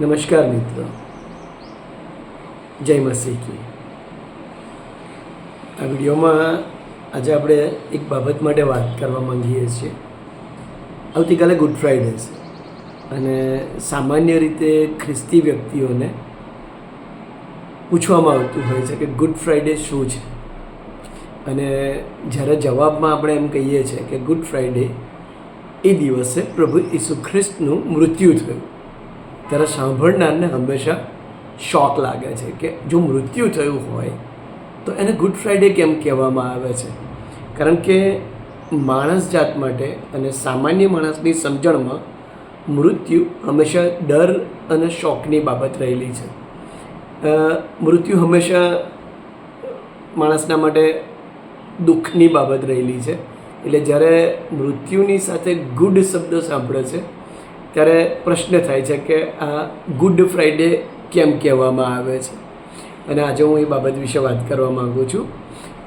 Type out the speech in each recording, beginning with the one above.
નમસ્કાર મિત્રો, જય મસીહ કી. આ વિડીયોમાં આજે આપણે એક બાબત માટે વાત કરવા માંગીએ છીએ. આવતીકાલે ગુડ ફ્રાઈડે છે અને સામાન્ય રીતે ખ્રિસ્તી વ્યક્તિઓને પૂછવામાં આવતું હોય છે કે ગુડ ફ્રાઈડે શું છે, અને જ્યારે જવાબમાં આપણે એમ કહીએ છીએ કે ગુડ ફ્રાઈડે એ દિવસે પ્રભુ ઈસુ ખ્રિસ્તનું મૃત્યુ થયું, ત્યારે સાંભળનારને હંમેશા શોક લાગે છે કે જો મૃત્યુ થયું હોય તો એને ગુડ ફ્રાઈડે કેમ કહેવામાં આવે છે. કારણ કે માણસ જાત માટે અને સામાન્ય માણસની સમજણમાં મૃત્યુ હંમેશા ડર અને શોકની બાબત રહેલી છે. મૃત્યુ હંમેશા માણસના માટે દુઃખની બાબત રહેલી છે. એટલે જ્યારે મૃત્યુની સાથે ગુડ શબ્દ સાંભળે છે ત્યારે પ્રશ્ન થાય છે કે આ ગુડ ફ્રાઈડે કેમ કહેવામાં આવે છે. અને આજે હું એ બાબત વિશે વાત કરવા માગું છું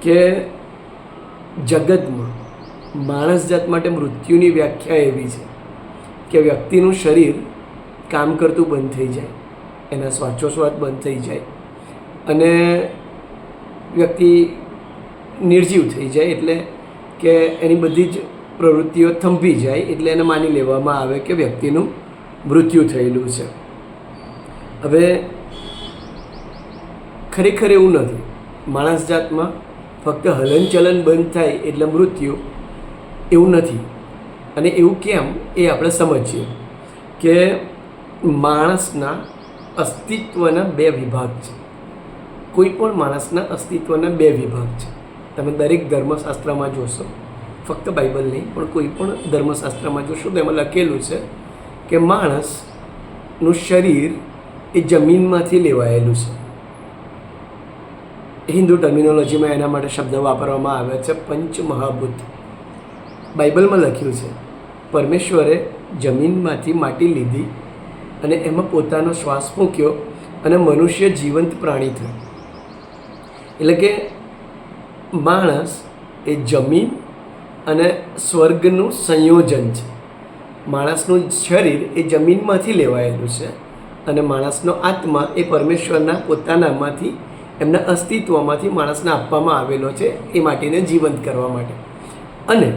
કે જગતમાં માણસ જાત માટે મૃત્યુની વ્યાખ્યા એવી છે કે વ્યક્તિનું શરીર કામ કરતું બંધ થઈ જાય, એના શ્વાસોશ્વાસ બંધ થઈ જાય અને વ્યક્તિ નિર્જીવ થઈ જાય, એટલે કે એની બધી જ પ્રવૃત્તિઓ થંભી જાય, એટલે એને માની લેવામાં આવે કે વ્યક્તિનું મૃત્યુ થયેલું છે. હવે ખરેખર એવું નથી. માણસ જાતમાં ફક્ત હલનચલન બંધ થાય એટલે મૃત્યુ એવું નથી. અને એવું કેમ એ આપણે સમજીએ કે માણસના અસ્તિત્વના બે વિભાગ છે. કોઈ પણ માણસના અસ્તિત્વના બે વિભાગ છે. તમે દરેક ધર્મશાસ્ત્રમાં જોશો, ફક્ત બાઇબલ નહીં પણ કોઈ પણ ધર્મશાસ્ત્રમાં જોશો તો એમાં લખેલું છે કે માણસનું શરીર એ જમીનમાંથી લેવાયેલું છે. હિન્દુ ટર્મિનોલોજીમાં એના માટે શબ્દ વાપરવામાં આવે છે પંચમહાભૂત. બાઇબલમાં લખ્યું છે પરમેશ્વરે જમીનમાંથી માટી લીધી અને એમાં પોતાનો શ્વાસ મૂક્યો અને મનુષ્ય જીવંત પ્રાણી થયો. એટલે કે માણસ એ જમીન અને સ્વર્ગનું સંયોજન છે. માણસનું શરીર એ જમીનમાંથી લેવાયેલું છે અને માણસનો આત્મા એ પરમેશ્વરના પોતાનામાંથી, એમના અસ્તિત્વમાંથી માણસને આપવામાં આવેલો છે એ માટીને જીવંત કરવા માટે. અને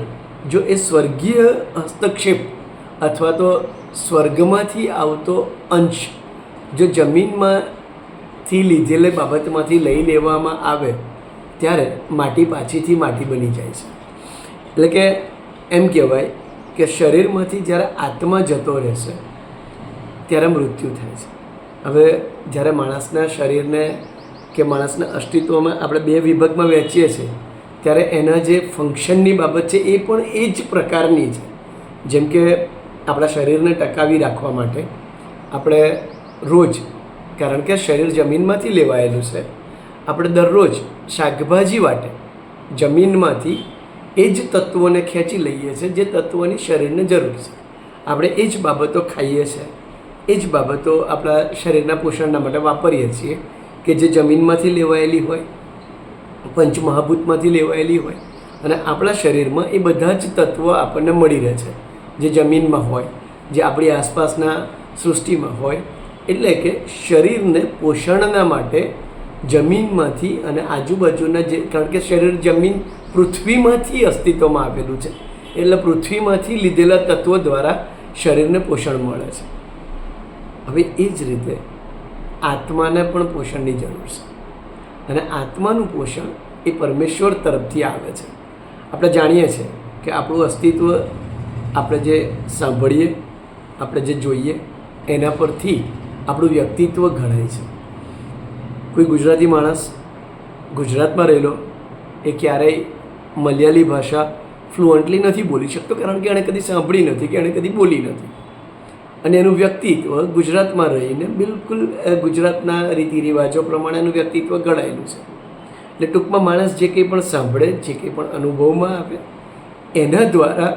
જો એ સ્વર્ગીય હસ્તક્ષેપ અથવા તો સ્વર્ગમાંથી આવતો અંશ જો જમીનમાંથી લીધેલી બાબતમાંથી લઈ લેવામાં આવે ત્યારે માટી પાછીથી માટી બની જાય છે. એટલે કે એમ કહેવાય કે શરીરમાંથી જ્યારે આત્મા જતો રહેશે ત્યારે મૃત્યુ થાય છે. હવે જ્યારે માણસના શરીરને કે માણસના અસ્તિત્વમાં આપણે બે વિભાગમાં વહેંચીએ છીએ ત્યારે એના જે ફંક્શનની બાબત છે એ પણ એ જ પ્રકારની છે. જેમ કે આપણા શરીરને ટકાવી રાખવા માટે આપણે રોજ, કારણ કે શરીર જમીનમાંથી લેવાયેલું છે, આપણે દરરોજ શાકભાજી વાટે જમીનમાંથી એ જ તત્વોને ખેંચી લઈએ છીએ જે તત્વોની શરીરને જરૂર છે. આપણે એ જ બાબતો ખાઈએ છીએ, એ જ બાબતો આપણા શરીરના પોષણના માટે વાપરીએ છીએ કે જે જમીનમાંથી લેવાયેલી હોય, પંચમહાભૂતમાંથી લેવાયેલી હોય. અને આપણા શરીરમાં એ બધા જ તત્વો આપણને મળી રહે છે જે જમીનમાં હોય, જે આપણી આસપાસના સૃષ્ટિમાં હોય. એટલે કે શરીરને પોષણના માટે જમીનમાંથી અને આજુબાજુના જે, કારણ કે શરીર જમીન પૃથ્વીમાંથી અસ્તિત્વમાં આવેલું છે, એટલે પૃથ્વીમાંથી લીધેલા તત્વો દ્વારા શરીરને પોષણ મળે છે. હવે એ જ રીતે આત્માને પણ પોષણની જરૂર છે અને આત્માનું પોષણ એ પરમેશ્વર તરફથી આવે છે. આપણે જાણીએ છીએ કે આપણું અસ્તિત્વ આપણે જે સાંભળીએ, આપણે જે જોઈએ એના પરથી આપણું વ્યક્તિત્વ ઘડાય છે. કોઈ ગુજરાતી માણસ ગુજરાતમાં રહેલો એ ક્યારેય મલયાલી ભાષા ફ્લુઅન્ટલી નથી બોલી શકતો, કારણ કે એણે કદી સાંભળી નથી કે એણે કદી બોલી નથી. અને એનું વ્યક્તિત્વ ગુજરાતમાં રહીને બિલકુલ ગુજરાતના રીતિ રિવાજો પ્રમાણે એનું વ્યક્તિત્વ ઘડાયેલું છે. એટલે ટૂંકમાં માણસ જે કંઈ પણ સાંભળે, જે કંઈ પણ અનુભવમાં આવે એના દ્વારા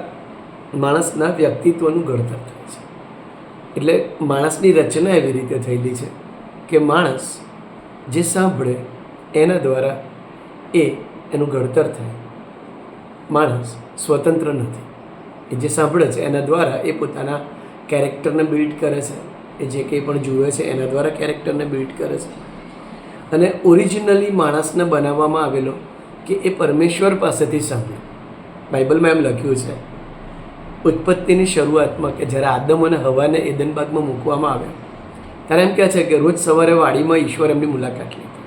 માણસના વ્યક્તિત્વનું ઘડતર થાય છે. એટલે માણસની રચના એવી રીતે થયેલી છે કે માણસ જે સાંભળે એના દ્વારા એનું ઘડતર થાય. માણસ સ્વતંત્ર નથી. એ જે સાંભળે છે એના દ્વારા એ પોતાના કેરેક્ટરને બિલ્ડ કરે છે, એ જે કંઈ પણ જુએ છે એના દ્વારા કેરેક્ટરને બિલ્ડ કરે છે. અને ઓરિજિનલી માણસને બનાવવામાં આવેલો કે એ પરમેશ્વર પાસેથી સાંભળ્યો. બાઇબલમાં એમ લખ્યું છે, ઉત્પત્તિની શરૂઆતમાં કે જ્યારે આદમ અને હવાને એદન બાગમાં મૂકવામાં આવ્યા ત્યારે એમ કહે છે કે રોજ સવારે વાડીમાં ઈશ્વર એમની મુલાકાત લીધી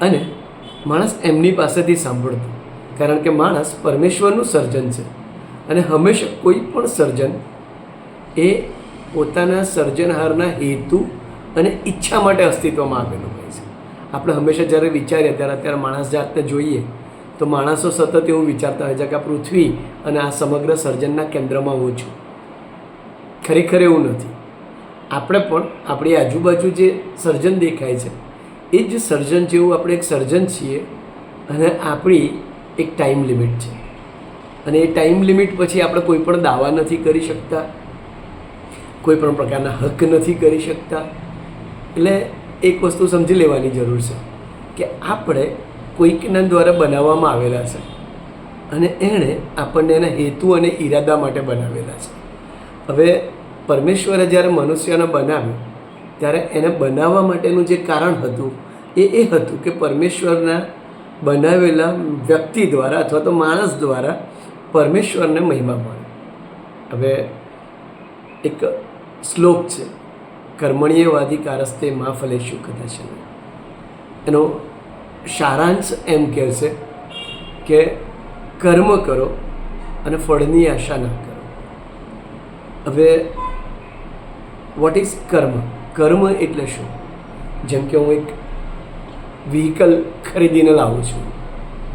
અને માણસ એમની પાસેથી સાંભળતો. કારણ કે માણસ પરમેશ્વરનું સર્જન છે અને હંમેશા કોઈ પણ સર્જન એ પોતાના સર્જનહારના હેતુ અને ઈચ્છા માટે અસ્તિત્વમાં આવેલું હોય છે. આપણે હંમેશા જ્યારે વિચારીએ ત્યારે અત્યારે માણસ જાતને જોઈએ તો માણસો સતત એવું વિચારતા હોય છે કે આ પૃથ્વી અને આ સમગ્ર સર્જનના કેન્દ્રમાં હું છું. ખરેખર એવું નથી. આપણે પણ આપણી આજુબાજુ જે સર્જન દેખાય છે એ જ સર્જન જેવું આપણે એક સર્જન છીએ અને આપણી એક ટાઈમ લિમિટ છે. અને એ ટાઈમ લિમિટ પછી આપણે કોઈ પણ દાવા નથી કરી શકતા, કોઈ પણ પ્રકારના હક નથી કરી શકતા. એટલે એક વસ્તુ સમજી લેવાની જરૂર છે કે આપણે કોઈકના દ્વારા બનાવવામાં આવેલા છે અને એણે આપણને એના હેતુ અને ઈરાદા માટે બનાવેલા છે. હવે પરમેશ્વરે જ્યારે મનુષ્યને બનાવ્યો ત્યારે એને બનાવવા માટેનું જે કારણ હતું એ હતું કે પરમેશ્વરના બનાવેલા વ્યક્તિ દ્વારા અથવા તો માણસ દ્વારા પરમેશ્વરને મહિમા મળે. હવે એક શ્લોક છે, કર્મણ્યેવાધિકારસ્તે મા ફલેષુ કદાચન. એનો સારાંશ એમ કહે છે કે કર્મ કરો અને ફળની આશા ના કરો. હવે વોટ ઇઝ કર્મ? કર્મ એટલે શું? જેમ કે હું એક વ્હીકલ ખરીદીને લાવું છું,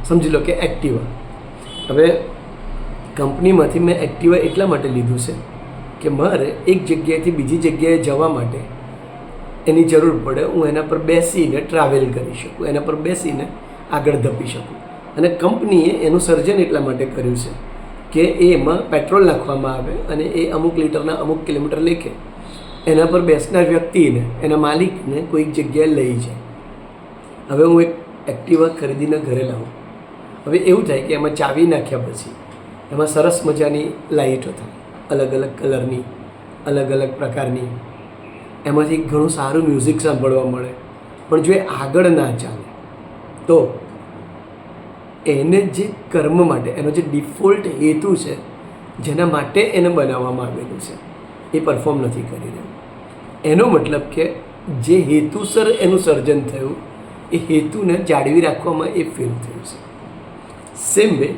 સમજી લો કે એક્ટિવા. હવે કંપનીમાંથી મેં એક્ટિવા એટલા માટે લીધું છે કે મારે એક જગ્યાએથી બીજી જગ્યાએ જવા માટે એની જરૂર પડે, હું એના પર બેસીને ટ્રાવેલ કરી શકું, એના પર બેસીને આગળ ધપી શકું. અને કંપનીએ એનું સર્જન એટલા માટે કર્યું છે કે એમાં પેટ્રોલ નાખવામાં આવે અને એ અમુક લીટરના અમુક કિલોમીટર લેખે એના પર બેસનાર વ્યક્તિને, એના માલિકને કોઈક જગ્યાએ લઈ જાય. હવે હું એક એક્ટિવા ખરીદીને ઘરે લાવું. હવે એવું થાય કે એમાં ચાવી નાખ્યા પછી એમાં સરસ મજાની લાઇટો થાય, અલગ અલગ કલરની, અલગ અલગ પ્રકારની. એમાંથી ઘણું સારું મ્યુઝિક સાંભળવા મળે. પણ જો એ આગળ ના ચાલે તો એને જે કર્મ માટે, એનો જે ડિફોલ્ટ હેતુ છે જેના માટે એને બનાવવામાં આવેલું છે એ પરફોર્મ નથી કરી રહ્યું. એનો મતલબ કે જે હેતુસર એનું સર્જન થયું એ હેતુને જાળવી રાખવામાં એ ફેલ થયું છે. સેમ વે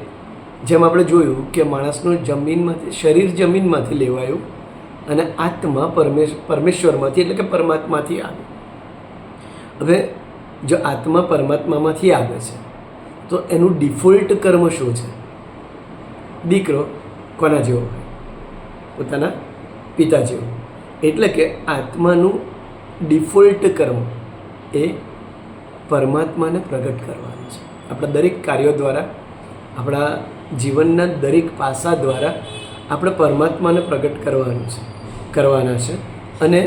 જેમ આપણે જોયું કે માણસનું જમીનમાંથી, શરીર જમીનમાંથી લેવાયું અને આત્મા પરમેશ્વરમાંથી એટલે કે પરમાત્માથી આવે. હવે જો આત્મા પરમાત્મામાંથી આવે છે તો એનું ડિફોલ્ટ કર્મ શું છે? દીકરો કોના જેવો હોય? પોતાના પિતા જેવો. એટલે કે આત્માનું ડિફોલ્ટ કર્મ એ પરમાત્માને પ્રગટ કરવાનું છે. આપણા દરેક કાર્યો દ્વારા, આપણા જીવનના દરેક પાસા દ્વારા આપણે પરમાત્માને પ્રગટ કરવાના છે અને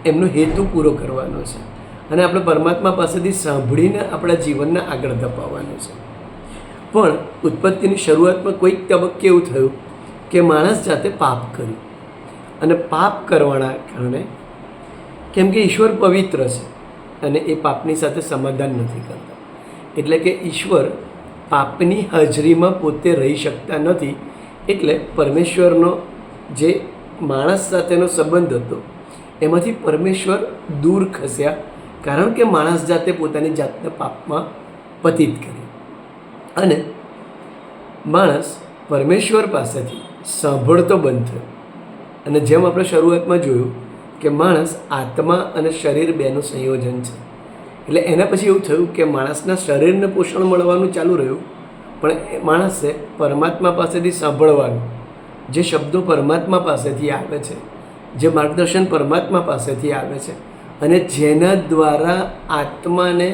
એમનો હેતુ પૂરો કરવાનો છે. અને આપણે પરમાત્મા પાસેથી સાંભળીને આપણા જીવનને આગળ ધપાવવાનું છે. પણ ઉત્પત્તિની શરૂઆતમાં કોઈક તબક્કે એવું થયું કે માણસ જાતે પાપ કર્યું અને પાપ કરવાના કારણે, કેમ કે ઈશ્વર પવિત્ર છે અને એ પાપની સાથે સમાધાન નથી કરતા, એટલે કે ઈશ્વર પાપની હાજરીમાં પોતે રહી શકતા નથી. એટલે પરમેશ્વરનો જે માણસ સાથેનો સંબંધ હતો એમાંથી પરમેશ્વર દૂર ખસ્યા, કારણ કે માણસ જાતે પોતાની જાતને પાપમાં પતિત કરી. અને માણસ પરમેશ્વર પાસેથી સાંભળતો બંધ થયો. અને જેમ આપણે શરૂઆતમાં જોયું કે માણસ આત્મા અને શરીર બેનું સંયોજન છે. એટલે એના પછી એવું થયું કે માણસના શરીરને પોષણ મળવાનું ચાલુ રહ્યું, પણ માણસે પરમાત્મા પાસેથી સાંભળવાનું, જે શબ્દો પરમાત્મા પાસેથી આવે છે, જે માર્ગદર્શન પરમાત્મા પાસેથી આવે છે અને જેના દ્વારા આત્માને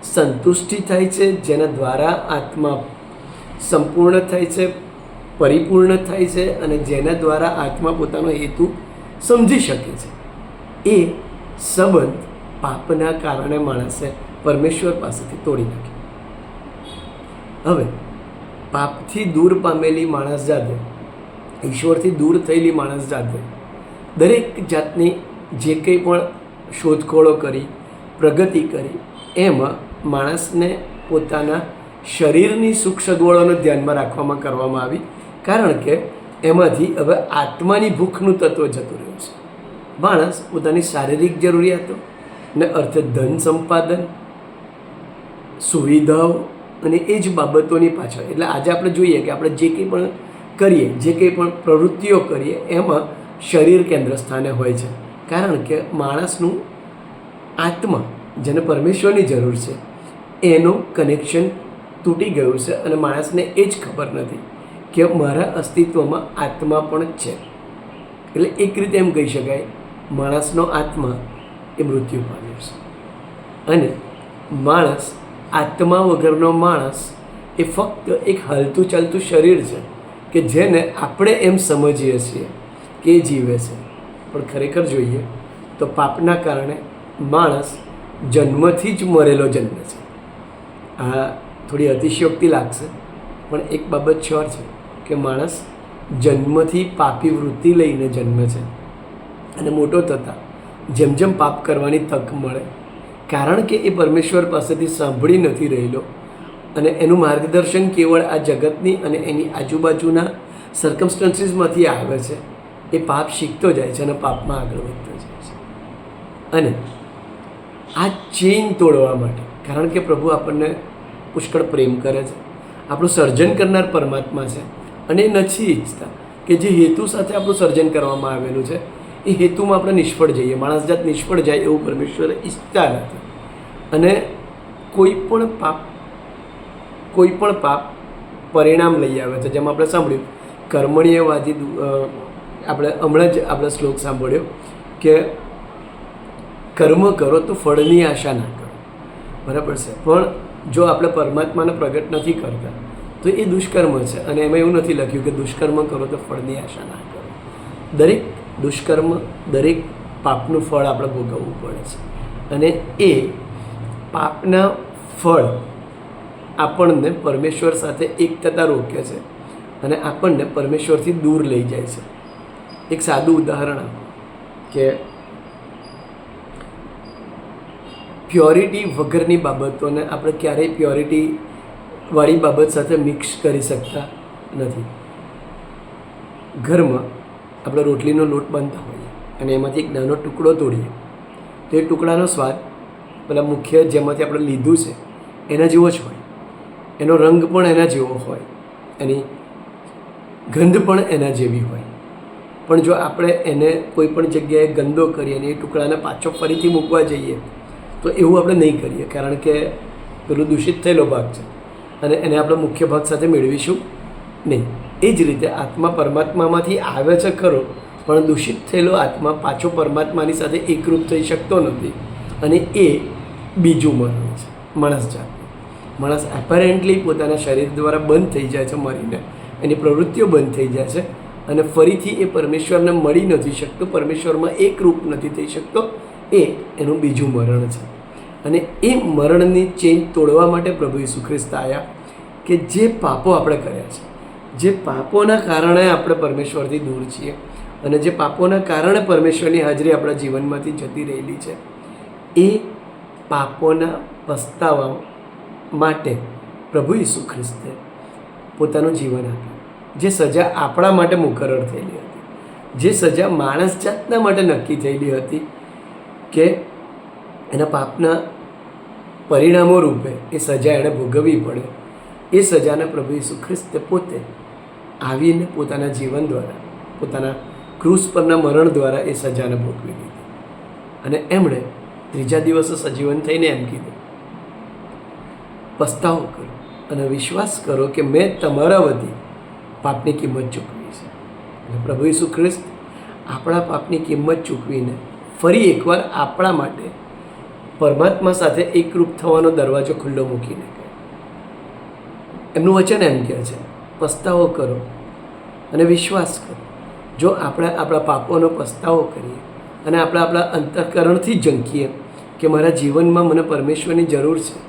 સંતુષ્ટિ થાય છે, જેના દ્વારા આત્મા સંપૂર્ણ થાય છે, પરિપૂર્ણ થાય છે અને જેના દ્વારા આત્મા પોતાનો હેતુ સમજી શકે છે, એ સંબંધ પાપના કારણે માણસે પરમેશ્વર પાસેથી તોડી નાખ્યો. હવે પાપથી દૂર પામેલી માણસ જાતે, ઈશ્વરથી દૂર થયેલી માણસ જાતે દરેક જાતની જે કંઈ પણ શોધખોળો કરી, પ્રગતિ કરી, એમાં માણસને પોતાના શરીરની સુખ સગવડોને ધ્યાનમાં રાખવામાં કરવામાં આવી, કારણ કે એમાંથી હવે આત્માની ભૂખનું તત્વ જતું રહ્યું છે. માણસ પોતાની શારીરિક જરૂરિયાતો ને અર્થે ધન સંપાદન, સુવિધાઓ અને એ જ બાબતોની પાછળ, એટલે આજે આપણે જોઈએ કે આપણે જે કંઈ પણ કરીએ, જે કંઈ પણ પ્રવૃત્તિઓ કરીએ, એમાં શરીર કેન્દ્ર સ્થાને હોય છે, કારણ કે માણસનું આત્મા, જેને પરમેશ્વરની જરૂર છે, એનું કનેક્શન તૂટી ગયું છે અને માણસને એ જ ખબર નથી કે મારા અસ્તિત્વમાં આત્મા પણ છે. એટલે એક રીતે એમ કહી શકાય, માણસનો આત્મા એ મૃત્યુ પામ્યો છે અને માણસ, આત્મા વગરનો માણસ એ ફક્ત એક હાલતું ચાલતું શરીર છે કે જેને આપણે એમ સમજીએ છીએ કે જીવે છે, પણ ખરેખર જોઈએ તો પાપના કારણે માણસ જન્મથી જ મરેલો જન્મે છે. આ થોડી અતિશયોક્તિ લાગશે, પણ એક બાબત શ્યોર છે કે માણસ જન્મથી પાપી વૃત્તિ લઈને જન્મે છે અને મોટો થતાં જેમ જેમ પાપ કરવાની તક મળે, કારણ કે એ પરમેશ્વર પાસેથી સાંભળી નથી રહેલો અને એનું માર્ગદર્શન કેવળ આ જગતની અને એની આજુબાજુના સર્કમસ્ટન્સીસમાંથી આવે છે, એ પાપ શીખતો જાય છે અને પાપમાં આગળ વધતો જાય છે. અને આ ચેઇન તોડવા માટે, કારણ કે પ્રભુ આપણને પુષ્કળ પ્રેમ કરે છે, આપણું સર્જન કરનાર પરમાત્મા છે અને એ નથી ઈચ્છતા કે જે હેતુ સાથે આપણું સર્જન કરવામાં આવેલું છે એ હેતુમાં આપણે નિષ્ફળ જઈએ, માણસ જાત નિષ્ફળ જાય એવું પરમેશ્વર ઈચ્છતા નથી. અને કોઈ પણ પાપ પરિણામ લઈ આવે છે. જેમ આપણે સાંભળ્યું કર્મણીયવાદી, આપણે હમણાં જ આપણે શ્લોક સાંભળ્યો કે કર્મ કરો તો ફળની આશા ના કરો, બરાબર છે. પણ જો આપણે પરમાત્માને પ્રગટ નથી કરતા તો એ દુષ્કર્મ છે અને એમાં એવું નથી લખ્યું કે દુષ્કર્મ કરો તો ફળની આશા ના કરો. દરેક દુષ્કર્મ, દરેક પાપનું ફળ આપણે ભોગવવું પડે છે અને એ પાપના ફળ આપણને પરમેશ્વર સાથે એક થતાં રોકે છે અને આપણને પરમેશ્વરથી દૂર લઈ જાય છે. એક સાદું ઉદાહરણ આપો કે પ્યોરિટી વગરની બાબતોને આપણે ક્યારેય પ્યોરિટીવાળી બાબત સાથે મિક્સ કરી શકતા નથી. ઘરમાં આપણે રોટલીનો લોટ બાંધતા હોઈએ અને એમાંથી એક નાનો ટુકડો તોડીએ તો એ ટુકડાનો સ્વાદ પેલા મુખ્ય જેમાંથી આપણે લીધું છે એના જેવો જ હોય, એનો રંગ પણ એના જેવો હોય, એની ગંધ પણ એના જેવી હોય. પણ જો આપણે એને કોઈ પણ જગ્યાએ ગંદો કરીએ અને એ ટુકડાને પાછો ફરીથી મૂકવા જઈએ તો એવું આપણે નહીં કરીએ, કારણ કે પેલું દૂષિત થયેલો ભાગ છે અને એને આપણે મુખ્ય ભાગ સાથે મેળવીશું નહીં. એ જ રીતે આત્મા પરમાત્મામાંથી આવે છે ખરો, પણ દૂષિત થયેલો આત્મા પાછો પરમાત્માની સાથે એકરૂપ થઈ શકતો નથી અને એ બીજું મરણ છે માણસ જાતનું. માણસ એપેરેન્ટલી પોતાના શરીર દ્વારા બંધ થઈ જાય છે મરીને, એની પ્રવૃત્તિઓ બંધ થઈ જાય છે અને ફરીથી એ પરમેશ્વરને મળી નથી શકતો, પરમેશ્વરમાં એકરૂપ નથી થઈ શકતો. એ એનું બીજું મરણ છે અને એ મરણની ચેઇન તોડવા માટે પ્રભુ ઈસુ ખ્રિસ્ત આવ્યા કે જે પાપો આપણે કર્યા છે, જે પાપોના કારણે આપણે પરમેશ્વરથી દૂર છીએ અને જે પાપોના કારણે પરમેશ્વરની હાજરી આપણા જીવનમાંથી જતી રહેલી છે, એ પાપોના પસ્તાવા માટે પ્રભુ ઈસુ ખ્રિસ્તે પોતાનું જીવન આપ્યું. જે સજા આપણા માટે મુકરર થયેલી હતી, જે સજા માણસ જાતના માટે નક્કી થયેલી હતી કે એના પાપના પરિણામો રૂપે એ સજા એણે ભોગવવી પડે, એ સજાને પ્રભુ ઈસુ ખ્રિસ્તે પોતે આવીને પોતાના જીવન દ્વારા, પોતાના ક્રૂસ પરના મરણ દ્વારા એ સજાને ભોગવી દીધી અને એમણે ત્રીજા દિવસે સજીવન થઈને એમ કીધું, પસ્તાવો કરો અને વિશ્વાસ કરો કે મેં તમારા વતી પાપની કિંમત ચૂકવી છે. અને પ્રભુ ઈસુ ખ્રિસ્ત આપણા પાપની કિંમત ચૂકવીને ફરી એકવાર આપણા માટે પરમાત્મા સાથે એકરૂપ થવાનો દરવાજો ખુલ્લો મૂકીને ગયા. એમનું વચન એમ કહે છે, પસ્તાવો કરો અને વિશ્વાસ કરો. જો આપણે આપણા પાપોનો પસ્તાવો કરીએ અને આપણે આપણા અંતઃકરણથી ઝંખીએ કે મારા જીવનમાં મને પરમેશ્વરની જરૂર છે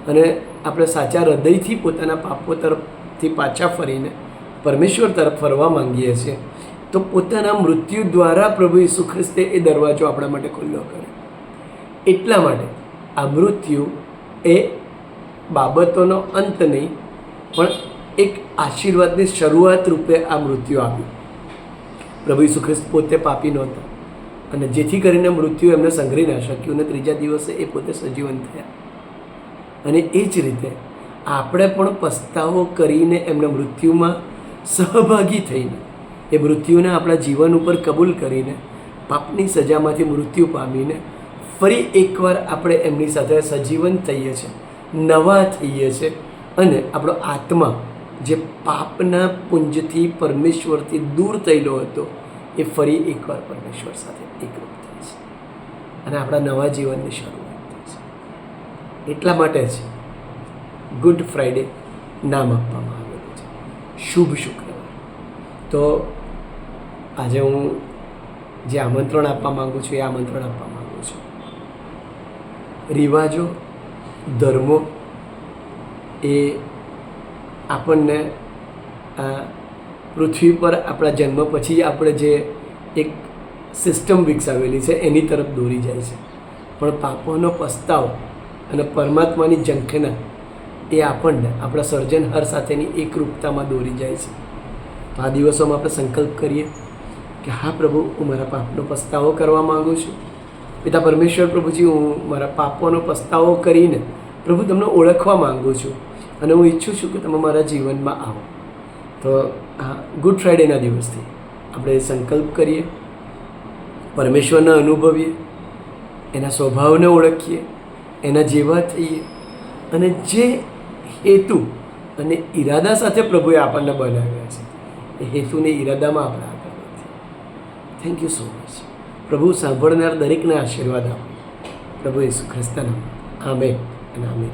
અને આપણે સાચા હૃદયથી પોતાના પાપો તરફથી પાછા ફરીને પરમેશ્વર તરફ ફરવા માંગીએ છીએ, તો પોતાના મૃત્યુ દ્વારા પ્રભુ ઈસુ ખ્રિસ્તે એ દરવાજો આપણા માટે ખુલ્લો કર્યો. એટલા માટે આ મૃત્યુ એ બાબતોનો અંત નહીં, પણ એક આશીર્વાદની શરૂઆત રૂપે આ મૃત્યુ આવ્યું. પ્રભુ ઈસુ ખ્રિસ્ત પોતે પાપી નહોતા, અને જેથી કરીને મૃત્યુ એમને સંઘરી ના શક્યું, અને ત્રીજા દિવસે એ પોતે સજીવન થયા. અને એ જ રીતે આપણે પણ પસ્તાવો કરીને એમના મૃત્યુમાં સહભાગી થઈને, એ મૃત્યુને આપણા જીવન ઉપર કબૂલ કરીને, પાપની સજામાંથી મૃત્યુ પામીને ફરી એકવાર આપણે એમની સાથે સજીવન થઈએ છીએ, નવા થઈએ છીએ, અને આપણો આત્મા જે પાપના પુંજથી પરમેશ્વરથી દૂર થયેલો હતો એ ફરી એકવાર પરમેશ્વર સાથે એકરૂપ થાય છે, અને આપણા નવા જીવનની શરૂઆત થાય છે. એટલા માટે જ ગુડ ફ્રાઈડે નામ આપવામાં આવેલું છે, શુભ શુક્રવાર. તો આજે હું જે આમંત્રણ આપવા માગું છું એ આમંત્રણ આપવા માગું છું. રિવાજો, ધર્મો એ આપણને આ પૃથ્વી પર આપણા જન્મ પછી આપણે જે એક સિસ્ટમ વિકસાવેલી છે એની તરફ દોરી જાય છે, પણ પાપોનો પસ્તાવ અને પરમાત્માની ઝંખના એ આપણને આપણા સર્જનહાર સાથેની એકરૂપતામાં દોરી જાય છે. તો આ દિવસોમાં આપણે સંકલ્પ કરીએ કે હા પ્રભુ, હું મારા પાપનો પસ્તાવો કરવા માગું છું. પિતા પરમેશ્વર પ્રભુજી, હું મારા પાપોનો પસ્તાવો કરીને પ્રભુ તમને ઓળખવા માગું છું, અને હું ઈચ્છું છું કે તમે મારા જીવનમાં આવો. તો આ ગુડ ફ્રાઈડેના દિવસથી આપણે સંકલ્પ કરીએ, પરમેશ્વરને અનુભવીએ, એના સ્વભાવને ઓળખીએ, એના જેવા થઈએ, અને જે હેતુ અને ઈરાદા સાથે પ્રભુએ આપણને બનાવ્યા છે એ હેતુને ઈરાદામાં આપણે આગળ વધીએ. Thank you so much. પ્રભુ સાંભળનાર દરેકને આશીર્વાદ આપો. પ્રભુ ઈસુ ખ્રિસ્તના નામમાં. આમેન અને આમેન.